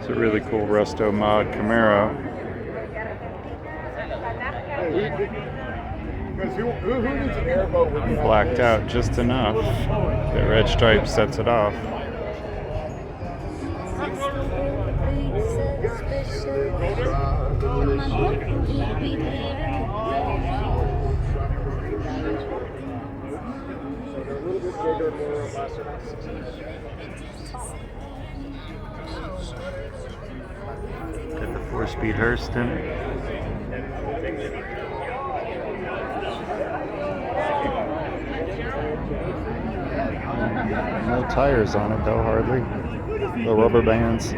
It's a really cool resto mod Camaro. I'm blacked out just enough that red stripe sets it off. Got the 4-speed Hurst in it. No tires on it though, hardly. The rubber bands.